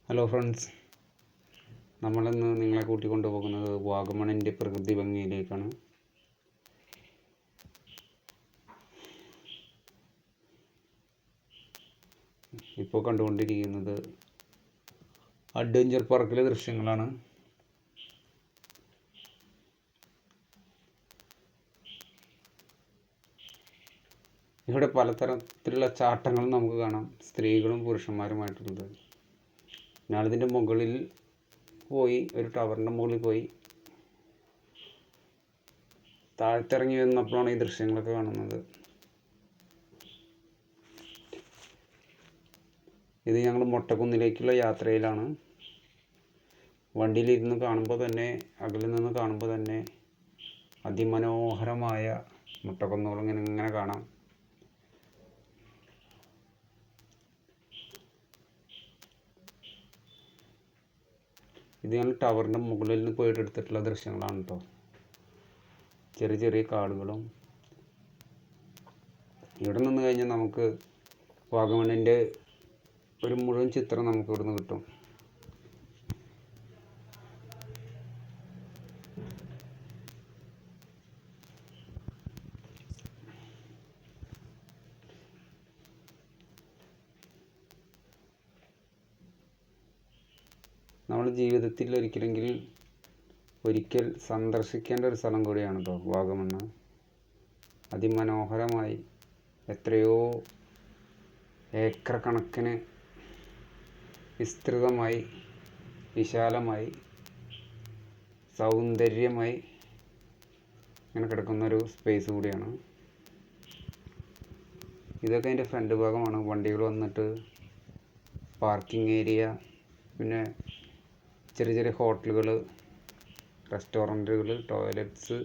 Hello friends, നമ്മളിന്ന് നിങ്ങളെ കൂട്ടിക്കൊണ്ടു പോകുന്നത് വാഗമണിൻ്റെ പ്രകൃതി ഭംഗിയിലേക്കാണ്. ഇപ്പോൾ കണ്ടുകൊണ്ടിരിക്കുന്നത് അഡ്വഞ്ചർ പാർക്കിലെ ദൃശ്യങ്ങളാണ്. ഇവിടെ പലതരത്തിലുള്ള ചാട്ടങ്ങൾ നമുക്ക് കാണാം, സ്ത്രീകളും പുരുഷന്മാരുമായിട്ടുള്ളത്. ഞാനിതിൻ്റെ മുകളിൽ പോയി, ഒരു ടവറിൻ്റെ മുകളിൽ പോയി താഴത്തിറങ്ങി വന്നപ്പോഴാണ് ഈ ദൃശ്യങ്ങളൊക്കെ കാണുന്നത്. ഇത് ഞങ്ങൾ മൊട്ടക്കുന്നിലേക്കുള്ള യാത്രയിലാണ്. വണ്ടിയിലിരുന്ന് കാണുമ്പോൾ തന്നെ, അകലിൽ നിന്ന് കാണുമ്പോൾ തന്നെ അതിമനോഹരമായ മൊട്ടക്കുന്നുകൾ ഇങ്ങനെ കാണാം. ഇത് ഞങ്ങൾ ടവറിൻ്റെ മുകളിൽ നിന്ന് പോയിട്ട് എടുത്തിട്ടുള്ള ദൃശ്യങ്ങളാണ് കേട്ടോ. ചെറിയ ചെറിയ കാടുകളും. ഇവിടെ നിന്ന് കഴിഞ്ഞാൽ നമുക്ക് വാഗമണിൻ്റെ ഒരു മുഴുവൻ ചിത്രം നമുക്ക് ഇവിടുന്ന് കിട്ടും. നമ്മൾ ജീവിതത്തിൽ ഒരിക്കൽ സന്ദർശിക്കേണ്ട ഒരു സ്ഥലം കൂടിയാണ് കേട്ടോ വാഗമണ്ണ്. അതിമനോഹരമായി, എത്രയോ ഏക്കർ കണക്കിന് വിസ്തൃതമായി, വിശാലമായി, സൗന്ദര്യമായി ഇങ്ങനെ കിടക്കുന്നൊരു സ്പേസ് കൂടിയാണ്. ഇതൊക്കെ അതിൻ്റെ ഫ്രണ്ട് ഭാഗമാണ്. വണ്ടികൾ വന്നിട്ട് പാർക്കിംഗ് ഏരിയ, പിന്നെ ചെറിയ ചെറിയ ഹോട്ടലുകൾ, റെസ്റ്റോറൻറ്റുകൾ, ടോയ്ലറ്റ്സ്,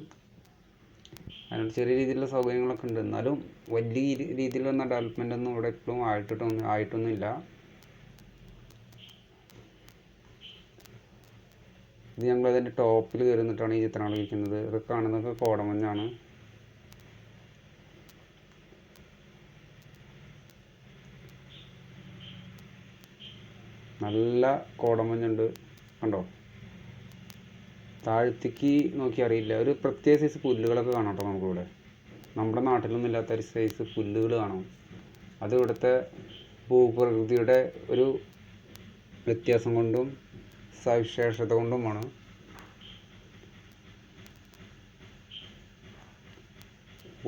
അങ്ങനെ ചെറിയ രീതിയിലുള്ള സൗകര്യങ്ങളൊക്കെ ഉണ്ട്. എന്നാലും വലിയ രീതിയിലുള്ള ഡെവലപ്മെൻ്റ് ഒന്നും ഇവിടെ ഇപ്പോഴും ആയിട്ടൊന്നുമില്ല. ഇത് ഞങ്ങളതിൻ്റെ ടോപ്പിൽ കയറി നിന്നിട്ടാണ് ഈ ചിത്രങ്ങൾ ഇരിക്കുന്നത്. ഇതൊക്കെ കാണുന്നതൊക്കെ കോടമഞ്ഞാണ്. നല്ല കോടമഞ്ഞുണ്ട്, കണ്ടോ. താഴത്തേക്ക് നോക്കി അറിയില്ല, ഒരു പ്രത്യേക സൈസ് പുല്ലുകളൊക്കെ കാണാം കേട്ടോ നമുക്കിവിടെ. നമ്മുടെ നാട്ടിലൊന്നും ഇല്ലാത്ത ഒരു സൈസ് പുല്ലുകൾ കാണാം. അത് ഇവിടുത്തെ ഭൂപ്രകൃതിയുടെ ഒരു വ്യത്യാസം കൊണ്ടും സവിശേഷത കൊണ്ടുമാണ്.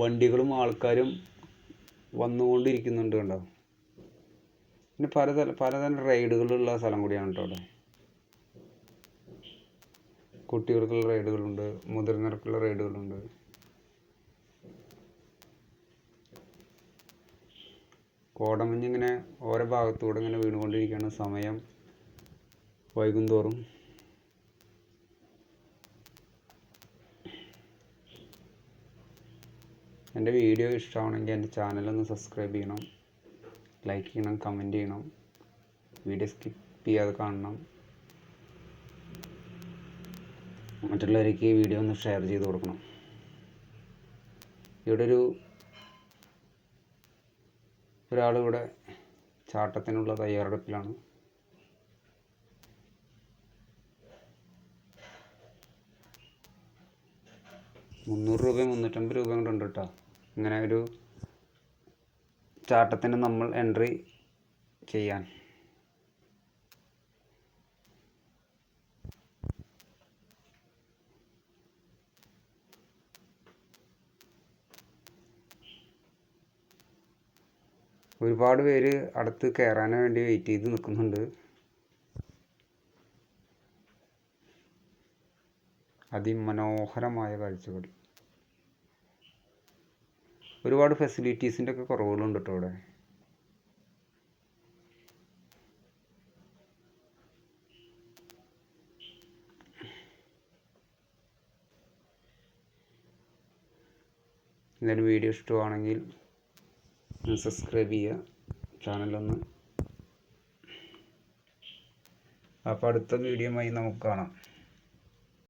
വണ്ടികളും ആൾക്കാരും വന്നുകൊണ്ടിരിക്കുന്നുണ്ട് കണ്ടോ. പിന്നെ പലതരം റൈഡുകളുള്ള സ്ഥലം കൂടിയാണ് കേട്ടോ അവിടെ. കുട്ടികൾക്കുള്ള റൈഡുകളുണ്ട്, മുതിർന്നവർക്കുള്ള റൈഡുകളുണ്ട്. കോടമഞ്ഞിങ്ങനെ ഓരോ ഭാഗത്തൂടെ ഇങ്ങനെ വീണുകൊണ്ടിരിക്കുകയാണ്. സമയം വൈകുന്തോറും. എൻ്റെ വീഡിയോ ഇഷ്ടമാണെങ്കിൽ എൻ്റെ ചാനലൊന്ന് സബ്സ്ക്രൈബ് ചെയ്യണം, ലൈക്ക് ചെയ്യണം, കമൻറ്റ് ചെയ്യണം, വീഡിയോ സ്കിപ്പ് ചെയ്യാതെ കാണണം. മറ്റുള്ളവർക്ക് ഈ വീഡിയോ ഒന്ന് ഷെയർ ചെയ്ത് കൊടുക്കണം. ഇവിടെ ഒരാളിവിടെ ചാട്ടത്തിനുള്ള തയ്യാറെടുപ്പിലാണ്. ₹300 ₹350 കൊണ്ടുണ്ട് കേട്ടോ. ഇങ്ങനെ ഒരു ചാട്ടത്തിന് നമ്മൾ എൻട്രി ചെയ്യാൻ. ഒരുപാട് പേര് അടുത്ത് കയറാൻ വേണ്ടി വെയിറ്റ് ചെയ്ത് നിൽക്കുന്നുണ്ട്. അതിമനോഹരമായ കാഴ്ചകൾ. ഒരുപാട് ഫെസിലിറ്റീസിൻ്റെ ഒക്കെ കുറവുകളുണ്ട് കേട്ടോ ഇവിടെ. എന്തായാലും വീഡിയോ ഇഷ്ടമാണെങ്കിൽ സബ്സ്ക്രൈബ് ചെയ്യുക, ചാനലൊന്ന്. അപ്പോൾ അടുത്ത വീഡിയോയുമായി നമുക്ക് കാണാം.